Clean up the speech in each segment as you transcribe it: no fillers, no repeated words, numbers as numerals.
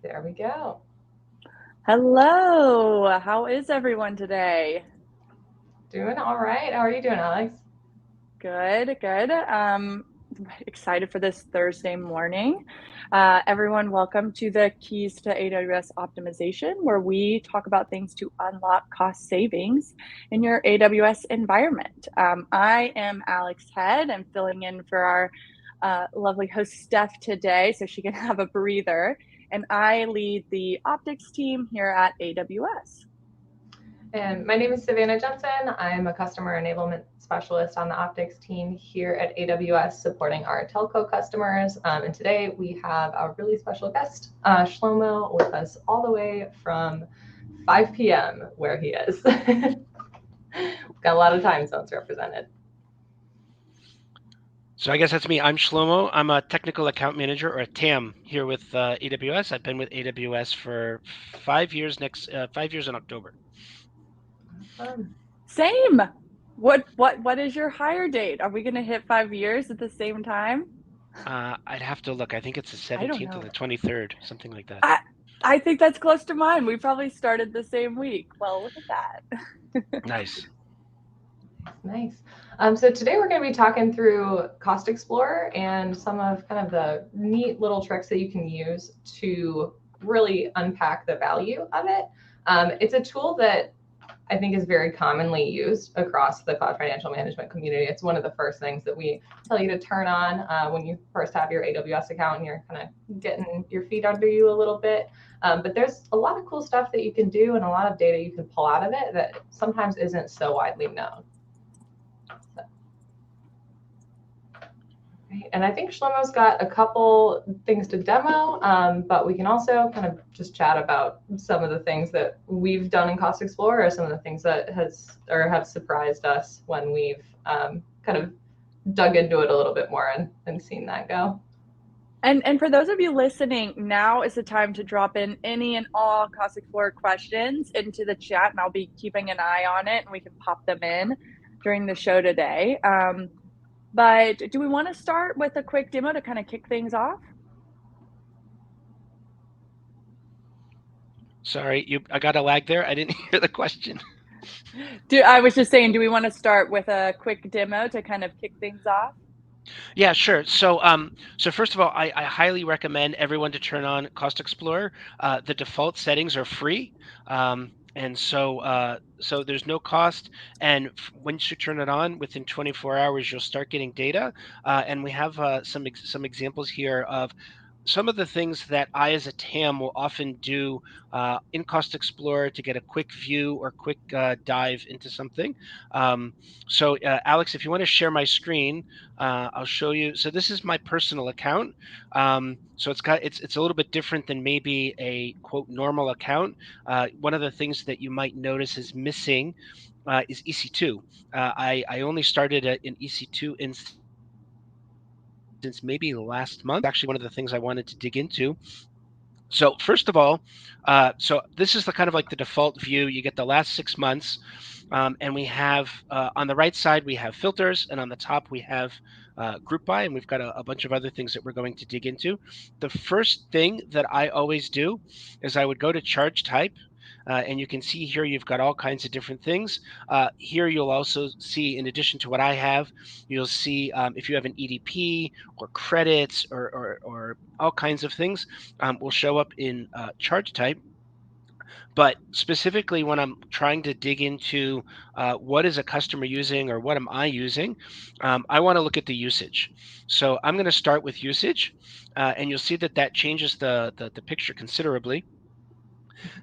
There we go. Hello, how is everyone today? Doing all right. How are you doing, Alex? Good, good. Excited for this Thursday morning. Everyone, welcome to the Keys to AWS Optimization, where we talk about things to unlock cost savings in your AWS environment. I am Alex Head. I'm filling in for our lovely host Steph today so she can have a breather. And I lead the optics team here at AWS. And my name is Savannah Jensen. I'm a customer enablement specialist on the optics team here at AWS supporting our telco customers. And today we have a really special guest, Shlomo, with us all the way from 5 p.m. where he is. We've got a lot of time zones represented. So I guess that's me. I'm Shlomo. I'm a technical account manager, or a TAM, here with AWS. I've been with AWS for 5 years. 5 years in October. Same. What is your hire date? Are we going to hit 5 years at the same time? I'd have to look. I think it's the I don't 17th or know. the 23rd, something like that. I think that's close to mine. We probably started the same week. Well, look at that. Nice. Nice. So today we're going to be talking through Cost Explorer and some of kind of the neat little tricks that you can use to really unpack the value of it. It's a tool that I think is very commonly used across the cloud financial management community. It's one of the first things that we tell you to turn on when you first have your AWS account and you're kind of getting your feet under you a little bit. But there's a lot of cool stuff that you can do and a lot of data you can pull out of it that sometimes isn't so widely known. And I think Shlomo's got a couple things to demo, but we can also kind of just chat about some of the things that we've done in Cost Explorer, or some of the things that have surprised us when we've kind of dug into it a little bit more and seen that go. And for those of you listening, now is the time to drop in any and all Cost Explorer questions into the chat, and I'll be keeping an eye on it, and we can pop them in during the show today. But do we want to start with a quick demo to kind of kick things off? Sorry, I got a lag there. I didn't hear the question. I was just saying, do we want to start with a quick demo to kind of kick things off? Yeah, sure. So first of all, I highly recommend everyone to turn on Cost Explorer. The default settings are free. And so there's no cost. And once you turn it on, within 24 hours, you'll start getting data. And we have some examples here of some of the things that I, as a TAM, will often do in Cost Explorer to get a quick view or quick dive into something. Alex, if you want to share my screen, I'll show you. So this is my personal account. So it's a little bit different than maybe a quote normal account. One of the things that you might notice is missing is EC2. I only started an EC2 instance maybe last month. Actually, one of the things I wanted to dig into. So first of all, so this is the kind of like the default view. You get the last 6 months, and we have on the right side we have filters, and on the top we have group by, and we've got a bunch of other things that we're going to dig into. The first thing that I always do is I would go to charge type. And you can see here you've got all kinds of different things. Here you'll also see, in addition to what I have, you'll see if you have an EDP or credits or all kinds of things will show up in charge type. But specifically, when I'm trying to dig into what is a customer using or what am I using, I want to look at the usage. So I'm going to start with usage, and you'll see that changes the picture considerably.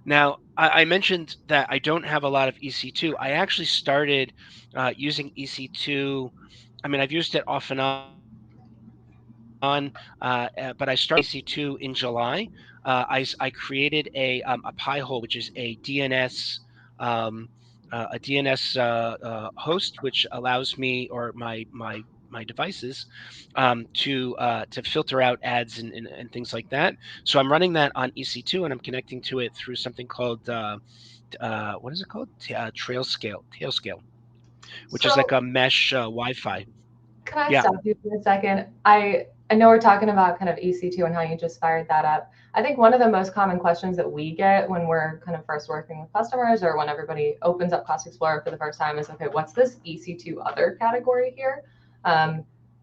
Now, I mentioned that I don't have a lot of EC2. I actually started using EC2. I mean, I've used it off and on, but I started EC2 in July. I created a Pi hole, which is um, a DNS host, which allows me or my devices to filter out ads and things like that. So I'm running that on EC2, and I'm connecting to it through something called what is it called? Tailscale, which is like So a mesh Wi-Fi. Can I Yeah. stop you for a second? I know we're talking about kind of EC2 and how you just fired that up. I think one of the most common questions that we get when we're kind of first working with customers or when everybody opens up Cost Explorer for the first time is, okay, what's this EC2 Other category here?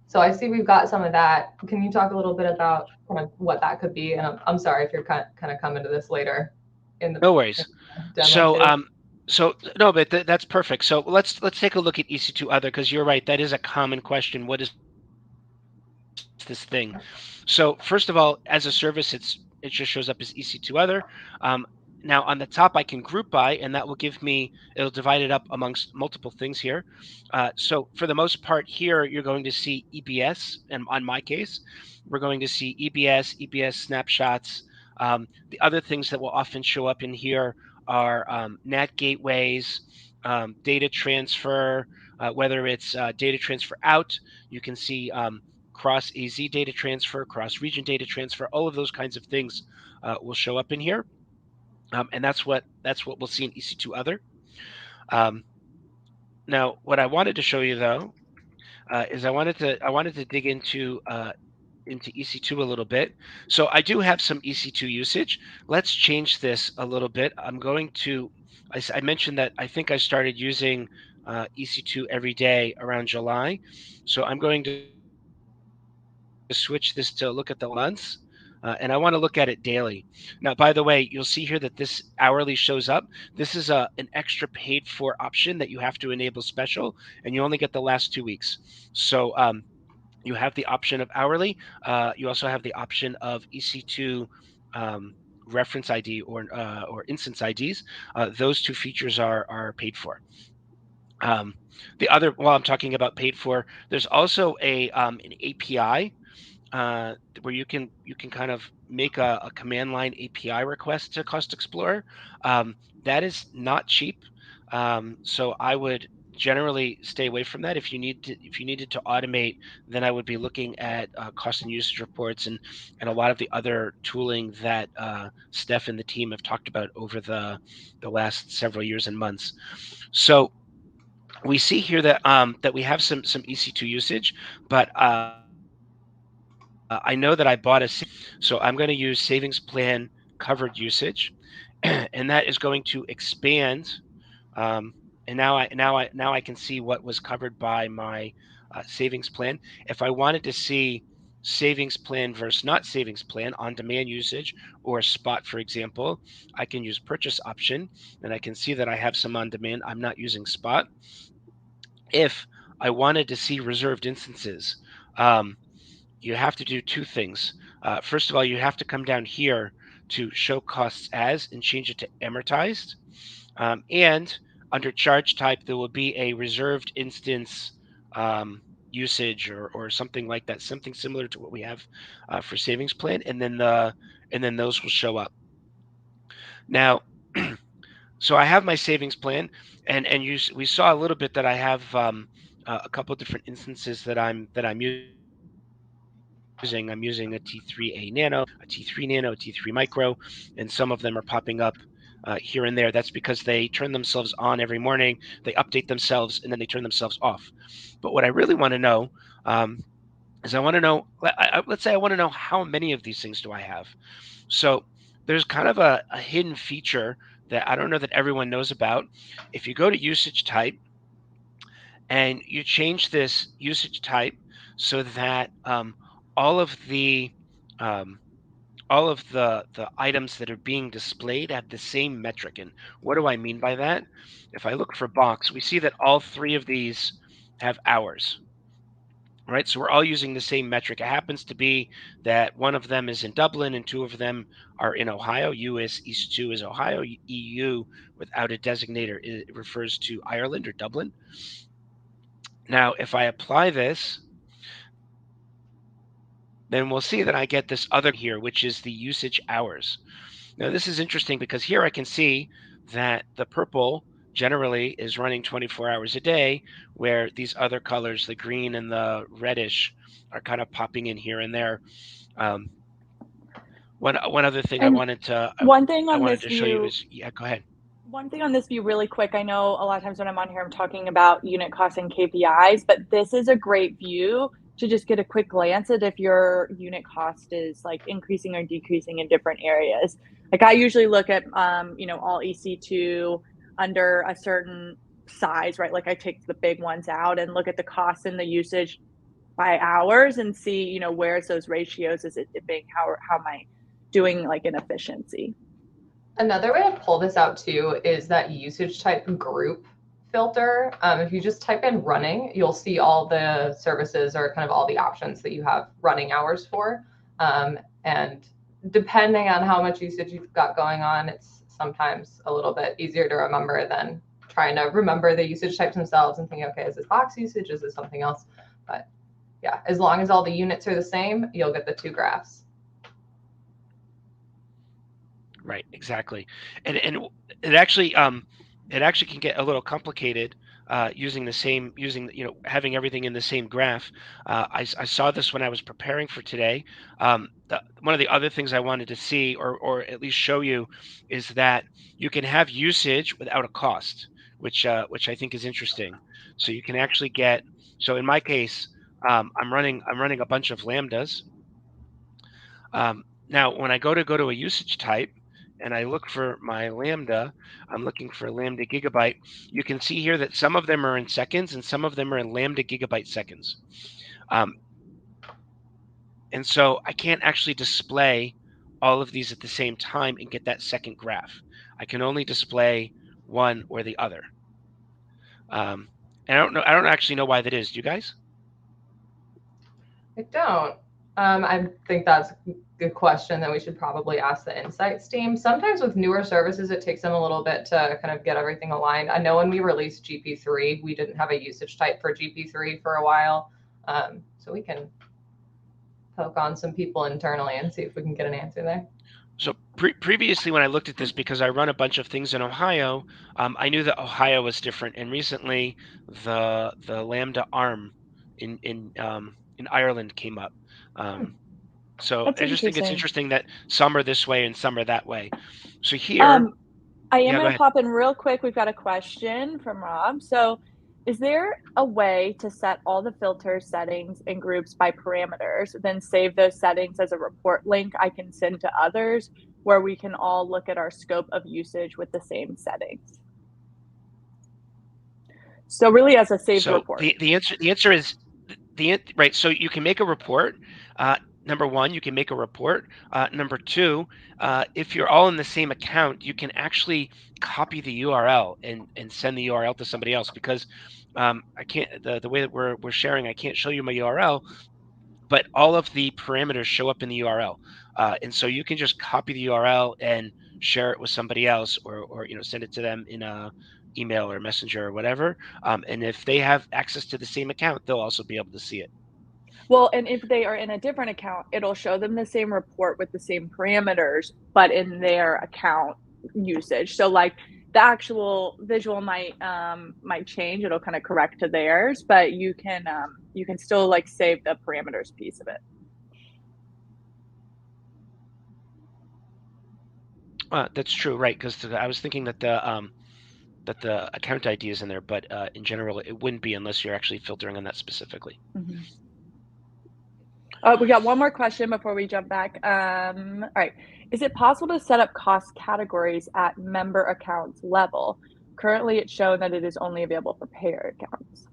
So I see we've got some of that. Can you talk a little bit about kind of what that could be? And I'm sorry if you're kind of coming to this later in the No worries. demo So, too. so no, but that's perfect. So let's take a look at EC2 Other, because you're right. That is a common question. What is this thing? So first of all, as a service, it just shows up as EC2 Other. Now on the top, I can group by, and that will give me, it'll divide it up amongst multiple things here. So for the most part here, you're going to see EBS, and on my case, we're going to see EBS snapshots. The other things that will often show up in here are NAT gateways, data transfer, whether it's data transfer out, you can see cross AZ data transfer, cross region data transfer, all of those kinds of things will show up in here. And that's what we'll see in EC2 Other. Now, what I wanted to show you though is I wanted to dig into EC2 a little bit. So I do have some EC2 usage. Let's change this a little bit. I'm going to. I mentioned that I think I started using EC2 every day around July. So I'm going to switch this to look at the months. And I want to look at it daily. Now, by the way, you'll see here that this hourly shows up. This is an extra paid for option that you have to enable special, and you only get the last 2 weeks. So you have the option of hourly. You also have the option of EC2 reference ID or instance IDs. Those two features are paid for. The other, while I'm talking about paid for, there's also an API where you can kind of make a command line API request to Cost Explorer. That is not cheap, so I would generally stay away from that. If you needed to automate, then I would be looking at cost and usage reports and a lot of the other tooling that Steph and the team have talked about over the last several years and months. So we see here that that we have some EC2 usage, but I know that I bought so I'm going to use savings plan covered usage, and that is going to expand. Um, and now I can see what was covered by my savings plan. If I wanted to see savings plan versus not savings plan on demand usage or spot, for example, I can use purchase option, and I can see that I have some on demand. I'm not using spot. If I wanted to see reserved instances, um, you have to do two things. First of all, you have to come down here to show costs as and change it to amortized. And under charge type, there will be a reserved instance usage or something like that, something similar to what we have for savings plan, and then those will show up. Now, so I have my savings plan, and we saw a little bit that I have a couple different instances that I'm using. I'm using a T3A Nano, a T3 Nano, a T3 Micro, and some of them are popping up here and there. That's because they turn themselves on every morning, they update themselves, and then they turn themselves off. But what I really want to know is I want to know, let's say I want to know how many of these things do I have. So there's kind of a hidden feature that I don't know that everyone knows about. If you go to usage type and you change this usage type so that all of the um, the items that are being displayed have the same metric. And what do I mean by that? If I look for box, we see that all three of these have hours, right? So we're all using the same metric. It happens to be that one of them is in Dublin and two of them are in Ohio. US EC2 is Ohio. EU without a designator, it refers to Ireland or Dublin. Now, if I apply this, then we'll see that I get this other here, which is the usage hours. Now, this is interesting because here I can see that the purple generally is running 24 hours a day, where these other colors, the green and the reddish, are kind of popping in here and there. One other thing And one thing I on wanted this to show you view, is, yeah, go ahead. One thing on this view really quick, I know a lot of times when I'm on here, I'm talking about unit costs and KPIs, but this is a great view to just get a quick glance at if your unit cost is like increasing or decreasing in different areas. Like I usually look at, all EC2 under a certain size, right? Like I take the big ones out and look at the cost and the usage by hours and see, where's those ratios? Is it dipping? How am I doing like in efficiency? Another way to pull this out too is that usage type group filter. If you just type in running, you'll see all the services or kind of all the options that you have running hours for. And depending on how much usage you've got going on, it's sometimes a little bit easier to remember than trying to remember the usage types themselves and thinking, okay, is this box usage? Is this something else? But yeah, as long as all the units are the same, you'll get the two graphs. Right, exactly, and it actually can get a little complicated using having everything in the same graph. I saw this when I was preparing for today. One of the other things I wanted to see or at least show you is that you can have usage without a cost, which I think is interesting. So you can actually get. So in my case, I'm running a bunch of lambdas. Now, when I go to a usage type and I look for my Lambda, I'm looking for Lambda gigabyte. You can see here that some of them are in seconds and some of them are in Lambda gigabyte seconds. And so I can't actually display all of these at the same time and get that second graph. I can only display one or the other. And I don't actually know why that is. Do you guys? I don't. I think that's a good question that we should probably ask the insights team. Sometimes with newer services, it takes them a little bit to kind of get everything aligned. I know when we released GP3, we didn't have a usage type for GP3 for a while. So we can poke on some people internally and see if we can get an answer there. So previously, when I looked at this, because I run a bunch of things in Ohio, I knew that Ohio was different. And recently, the Lambda ARM in Ireland came up. So That's I just think it's interesting. interesting that some are this way and some are that way. So here, I am go going to ahead. pop in real quick. We've got a question from Rob. So, is there a way to set all the filter settings and groups by parameters, then save those settings as a report link I can send to others where we can all look at our scope of usage with the same settings? So really as a saved report. The answer is right. So you can make a report. Number one, you can make a report. Number two, if you're all in the same account, you can actually copy the URL and send the URL to somebody else because I can't the way that we're sharing, I can't show you my URL, but all of the parameters show up in the URL. And so you can just copy the URL and share it with somebody else or send it to them in a email or messenger or whatever. And if they have access to the same account, they'll also be able to see it. Well, and if they are in a different account, it'll show them the same report with the same parameters, but in their account usage. So like the actual visual might change. It'll kind of correct to theirs, but you can still like save the parameters piece of it. That's true, right? Because I was thinking that the account ID is in there, but in general, it wouldn't be unless you're actually filtering on that specifically. Mm-hmm. We got one more question before we jump back. All right. Is it possible to set up cost categories at member accounts level? Currently, it's shown that it is only available for payer accounts.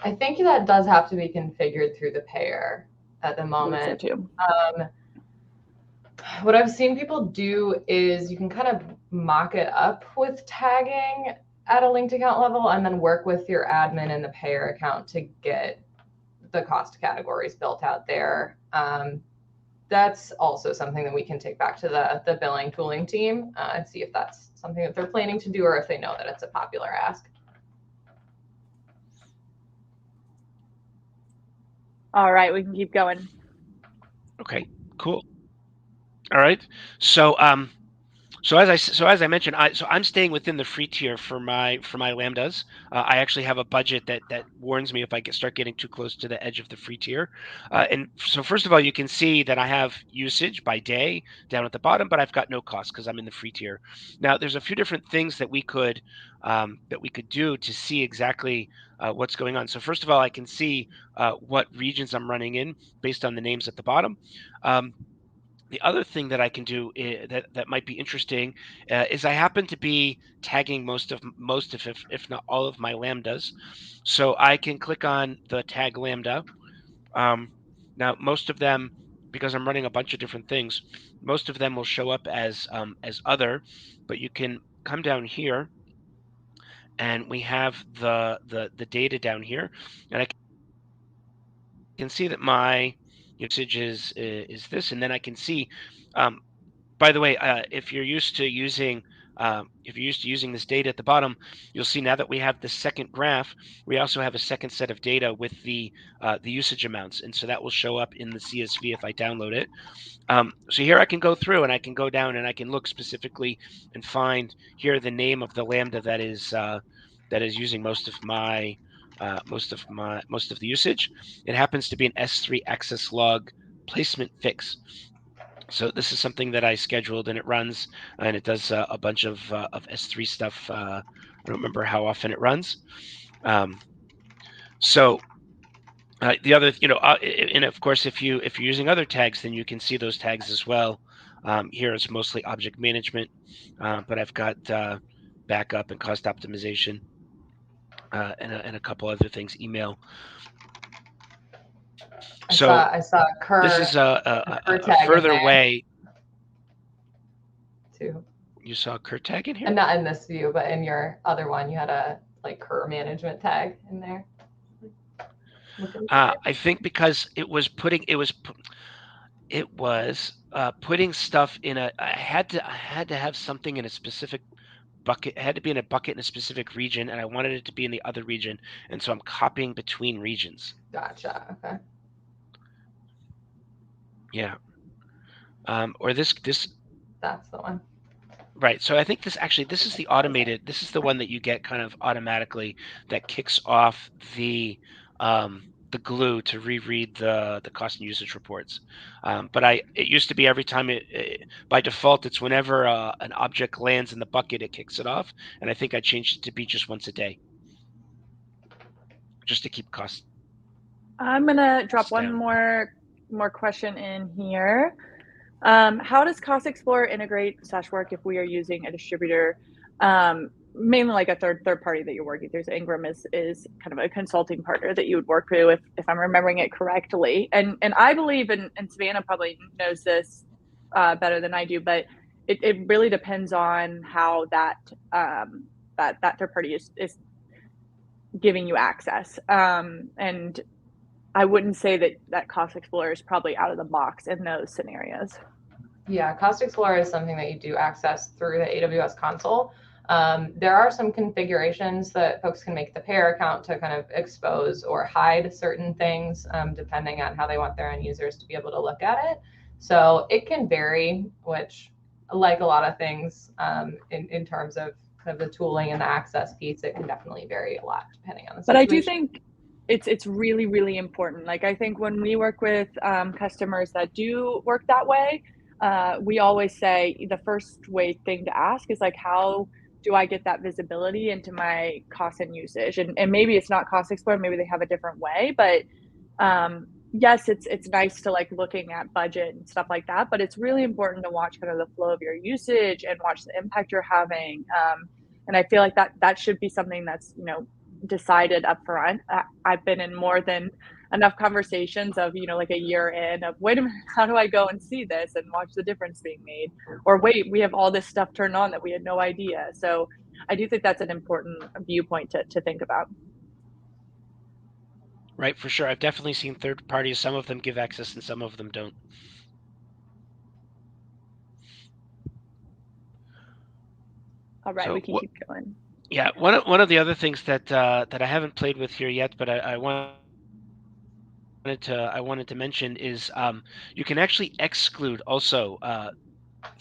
I think that does have to be configured through the payer at the moment. So too. What I've seen people do is you can kind of mock it up with tagging at a linked account level and then work with your admin in the payer account to get the cost categories built out there. That's also something that we can take back to the billing tooling team and see if that's something that they're planning to do or if they know that it's a popular ask. All right, we can keep going. Okay, cool. All right. So So as I mentioned, I'm staying within the free tier for my Lambdas. I actually have a budget that warns me if I start getting too close to the edge of the free tier. And so first of all, you can see that I have usage by day down at the bottom, but I've got no cost because I'm in the free tier. Now, there's a few different things that we could do to see exactly what's going on. So first of all, I can see what regions I'm running in based on the names at the bottom. The other thing that I can do that might be interesting is I happen to be tagging most of if not all of my lambdas, so I can click on the tag lambda. Um, Now most of them, because I'm running a bunch of different things, most of them will show up as other, but you can come down here and we have the data down here, and I can see that my usage is this, and then I can see. By the way, if you're used to using this data at the bottom, you'll see now that we have the second graph, we also have a second set of data with the usage amounts, and so that will show up in the CSV if I download it. So here I can go through and I can go down and I can look specifically and find here the name of the lambda that is using most of the usage. It happens to be an S3 access log placement fix. So this is something that I scheduled, and it runs, and it does a bunch of S3 stuff. I don't remember how often it runs. So the other, and of course, if you're using other tags, then you can see those tags as well. Here it's mostly object management, but I've got backup and cost optimization, and a couple other things. Email. I saw this is a further way. Too. You saw a Cur tag in here? And not in this view, but in your other one, you had a Cur management tag in there. I think because it was putting stuff in a. I had to have something in a specific bucket. It had to be in a bucket in a specific region, and I wanted it to be in the other region, and so I'm copying between regions. Gotcha. Okay. Yeah. Or this. That's the one. Right. So I think this is the automated. This is the one that you get kind of automatically that kicks off the glue to reread the cost and usage reports. But it used to be every time by default, it's whenever an object lands in the bucket, it kicks it off. And I think I changed it to be just once a day, just to keep costs. I'm gonna drop one more question in here. How does Cost Explorer integrate / work if we are using a distributor, mainly like a third party that you're working through? So Ingram is kind of a consulting partner that you would work through, if I'm remembering it correctly. And I believe, and Savannah probably knows this better than I do, but it really depends on how that third party is giving you access. And I wouldn't say that Cost Explorer is probably out of the box in those scenarios. Yeah, Cost Explorer is something that you do access through the AWS console. There are some configurations that folks can make the payer account to kind of expose or hide certain things, depending on how they want their end users to be able to look at it. So it can vary, which, like a lot of things, in terms of kind of the tooling and the access piece, it can definitely vary a lot depending on the situation. But I do think it's really, really important. Like, I think when we work with customers that do work that way, we always say the first thing to ask is like, how do I get that visibility into my cost and usage? And maybe it's not Cost Explorer, maybe they have a different way, but yes, it's nice to like looking at budget and stuff like that, but it's really important to watch kind of the flow of your usage and watch the impact you're having. And I feel like that should be something that's, decided up front. I've been in more than enough conversations of, like a year in of, wait a minute, how do I go and see this and watch the difference being made? Or wait, we have all this stuff turned on that we had no idea. So I do think that's an important viewpoint to think about. Right, for sure. I've definitely seen third parties. Some of them give access and some of them don't. All right, so we can keep going. Yeah, one of the other things that I haven't played with here yet, but I wanted to mention is you can actually exclude also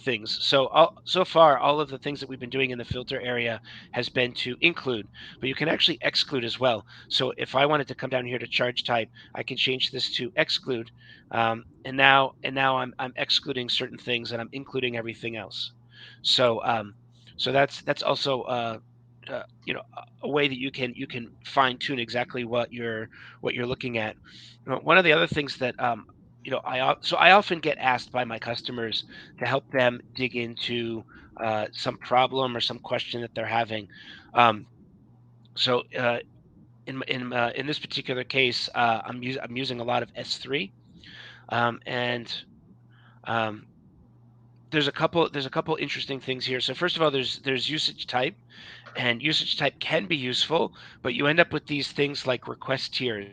things. So so far, all of the things that we've been doing in the filter area has been to include, but you can actually exclude as well. So if I wanted to come down here to charge type, I can change this to exclude, and now I'm excluding certain things and I'm including everything else. So so that's also you know, a way that you can fine tune exactly what you're looking at. One of the other things that so I often get asked by my customers to help them dig into some problem or some question that they're having. Um, so in this particular case, I'm using a lot of S3, and um, there's a couple interesting things here. So first of all, there's usage type, and usage type can be useful, but you end up with these things like request tiers,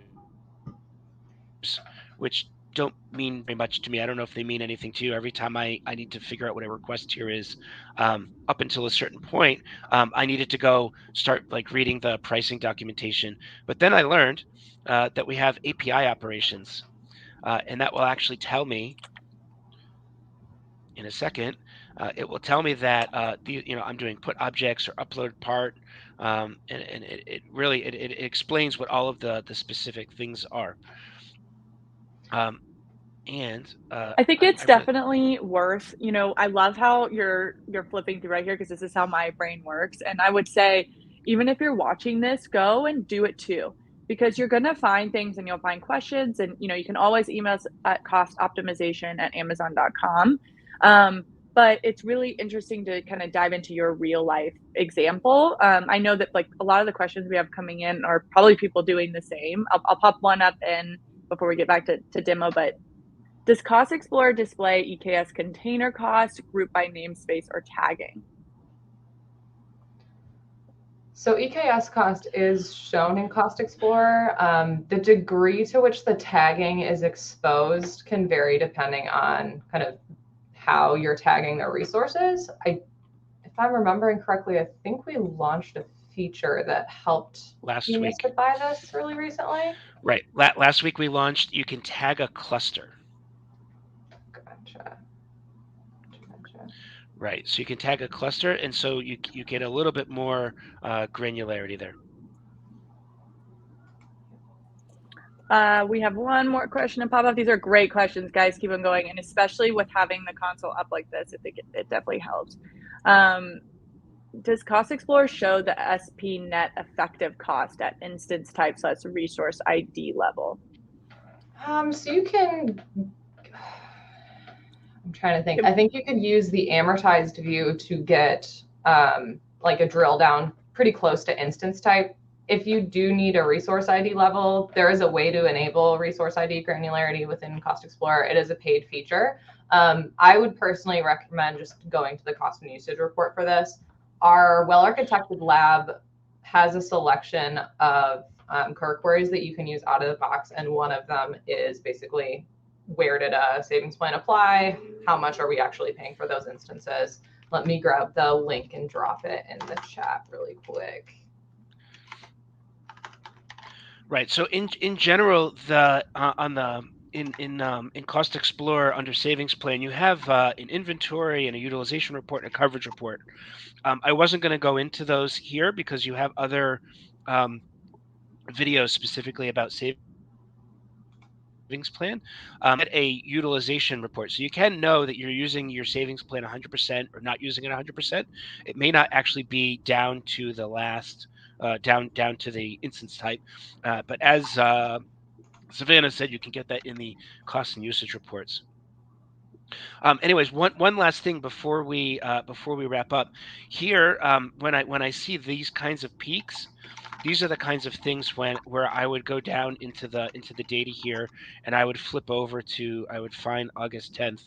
which don't mean very much to me. I don't know if they mean anything to you. Every time I need to figure out what a request tier is, up until a certain point, I needed to go start like reading the pricing documentation. But then I learned that we have API operations, and that will actually tell me in a second. It will tell me that I'm doing put objects or upload part, and it really it explains what all of the specific things are. Um, and I think I it's really definitely worth, I love how you're flipping through right here because this is how my brain works. And I would say, even if you're watching this, go and do it too, because you're gonna find things and you'll find questions. And you can always email us at costoptimization@amazon.com. But it's really interesting to kind of dive into your real life example. I know that like a lot of the questions we have coming in are probably people doing the same. I'll pop one up in before we get back to demo, but does Cost Explorer display EKS container cost, group by namespace, or tagging? So EKS cost is shown in Cost Explorer. The degree to which the tagging is exposed can vary depending on kind of how you're tagging the resources. If I'm remembering correctly, I think we launched a feature that helped last week, demystify this really recently. right? Last week we launched. You can tag a cluster. Gotcha. Gotcha. Right. So you can tag a cluster, and so you get a little bit more granularity there. We have one more question to pop up. These are great questions, guys. Keep them going, and especially with having the console up like this, I think it definitely helps. Does Cost Explorer show the SP net effective cost at instance type / resource ID level? So you can, I'm trying to think. I think you could use the amortized view to get like a drill down pretty close to instance type. If you do need a resource ID level, there is a way to enable resource ID granularity within Cost Explorer. It is a paid feature. I would personally recommend just going to the cost and usage report for this. Our well-architected lab has a selection of core queries that you can use out of the box, and one of them is basically where did a savings plan apply? How much are we actually paying for those instances? Let me grab the link and drop it in the chat really quick. Right. So in general, the on the in Cost Explorer under Savings Plan, you have an inventory and a utilization report and a coverage report. I wasn't going to go into those here because you have other videos specifically about savings plan. Get a utilization report, so you can know that you're using your savings plan 100% or not using it 100%. It may not actually be down to the last down to the instance type, but as Savannah said, you can get that in the cost and usage reports. Anyways, one last thing before we wrap up here, when I see these kinds of peaks, these are the kinds of things where I would go down into the data here, and I would flip over to I would find August 10th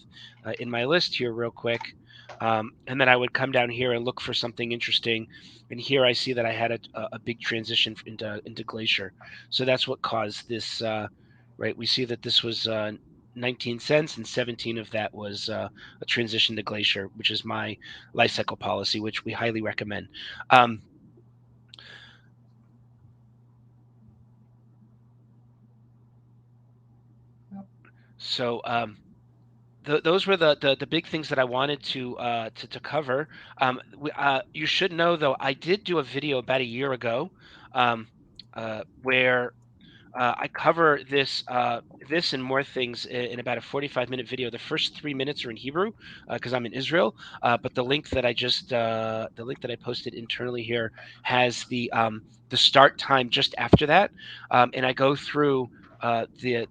in my list here real quick, and then I would come down here and look for something interesting, and here I see that I had a big transition into Glacier, so that's what caused this. Right, we see that this was 19 cents, and 17 of that was a transition to Glacier, which is my lifecycle policy, which we highly recommend. So those were the big things that I wanted to cover. You should know though, I did do a video about a year ago, where I cover this and more things in about a 45-minute video. The first 3 minutes are in Hebrew because I'm in Israel. But the link that I posted internally here has the start time just after that, and I go through the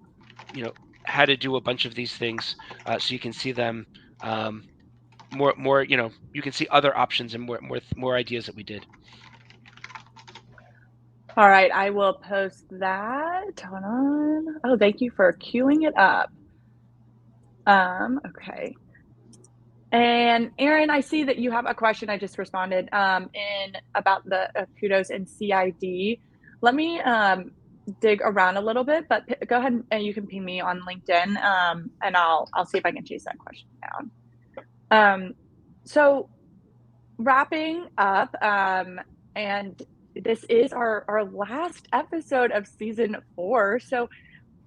you know how to do a bunch of these things, so you can see them, more. You can see other options and more ideas that we did. All right, I will post that. Hold on. Oh, thank you for queuing it up. Okay. And Aaron, I see that you have a question. I just responded in about the kudos and CID. Let me dig around a little bit, but go ahead and you can ping me on LinkedIn, and I'll see if I can chase that question down. So wrapping up, and this is our last episode of season 4. So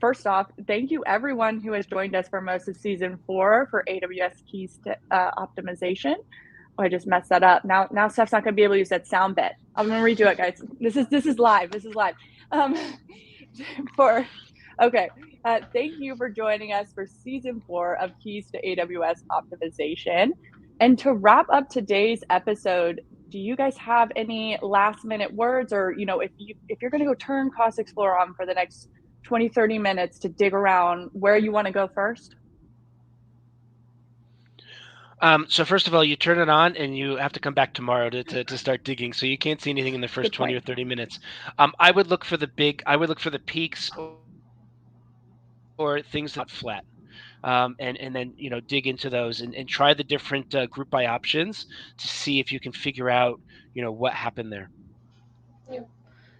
first off, thank you everyone who has joined us for most of season 4 for AWS keys to optimization. Oh, I just messed that up. Now Steph's not gonna be able to use that sound bit. I'm gonna redo it, guys. This is live. This is live. Thank you for joining us for season 4 of Keys to AWS Optimization. And to wrap up today's episode, do you guys have any last minute words, or if you're going to go turn Cost Explorer on for the next 20-30 minutes to dig around, where you want to go first? So first of all, you turn it on and you have to come back tomorrow to start digging. So you can't see anything in the first 20 or 30 minutes. I would look for the peaks or things that are flat. And then dig into those and try the different group by options to see if you can figure out what happened there. Yeah.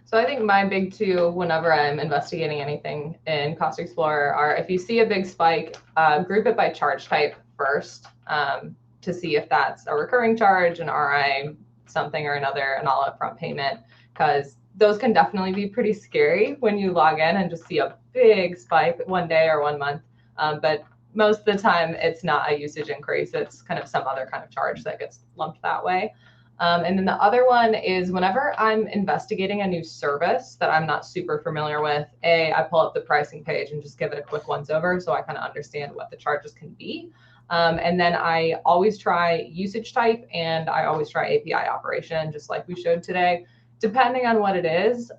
So I think my big two whenever I'm investigating anything in Cost Explorer are, if you see a big spike, group it by charge type first, to see if that's a recurring charge, an RI, something or another, an all upfront payment, because those can definitely be pretty scary when you log in and just see a big spike one day or 1 month. But most of the time it's not a usage increase, it's kind of some other kind of charge that gets lumped that way. And then the other one is, whenever I'm investigating a new service that I'm not super familiar with, I pull up the pricing page and just give it a quick once over so I kind of understand what the charges can be. And then I always try usage type, and I always try API operation, just like we showed today. Depending on what it is,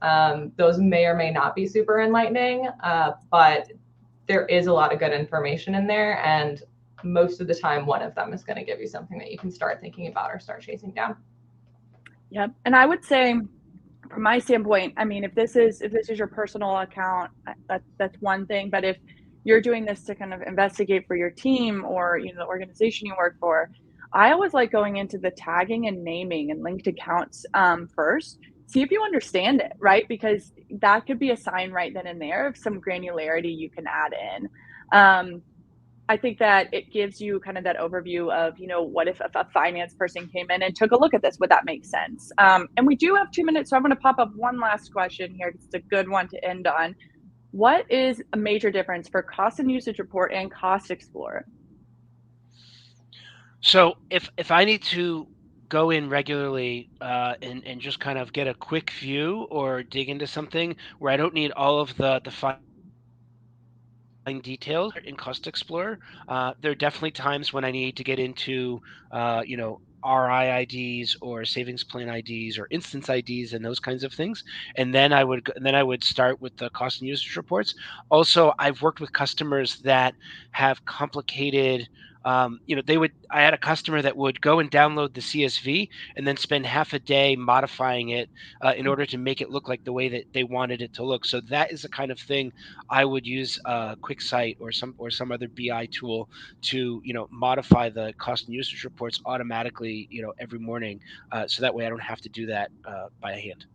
those may or may not be super enlightening, but there is a lot of good information in there. And most of the time, one of them is going to give you something that you can start thinking about or start chasing down. Yep. And I would say, from my standpoint, I mean, if this is your personal account, that's one thing. But if you're doing this to kind of investigate for your team or the organization you work for, I always like going into the tagging and naming and linked accounts first. See if you understand it, right? Because that could be a sign right then and there of some granularity you can add in. I think that it gives you kind of that overview of, what if a finance person came in and took a look at this? Would that make sense? And we do have 2 minutes, so I'm going to pop up one last question here. It's a good one to end on. What is a major difference for Cost and Usage Report and Cost Explorer? So if I need to go in regularly and just kind of get a quick view or dig into something where I don't need all of the fine details in Cost Explorer, there are definitely times when I need to get into RI IDs or savings plan IDs or instance IDs and those kinds of things. And then I would start with the cost and usage reports. Also, I've worked with customers that have complicated. I had a customer that would go and download the CSV and then spend half a day modifying it in order to make it look like the way that they wanted it to look. So that is the kind of thing I would use QuickSight or some other BI tool to modify the cost and usage reports automatically every morning, so that way I don't have to do that by hand.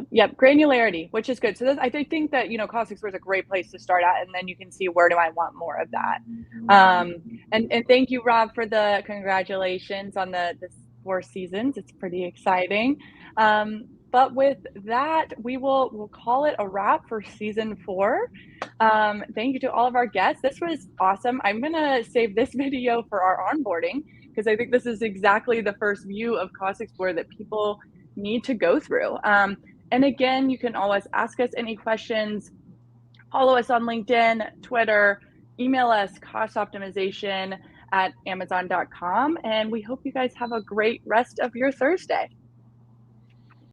Yep. Granularity, which is good. So I think that, Cost Explorer is a great place to start at, and then you can see, where do I want more of that? And thank you, Rob, for the congratulations on the 4 seasons. It's pretty exciting. But with that, we'll call it a wrap for season 4. Thank you to all of our guests. This was awesome. I'm gonna save this video for our onboarding because I think this is exactly the first view of Cost Explorer that people need to go through. And again, you can always ask us any questions, follow us on LinkedIn, Twitter, email us costoptimization@amazon.com, and we hope you guys have a great rest of your Thursday.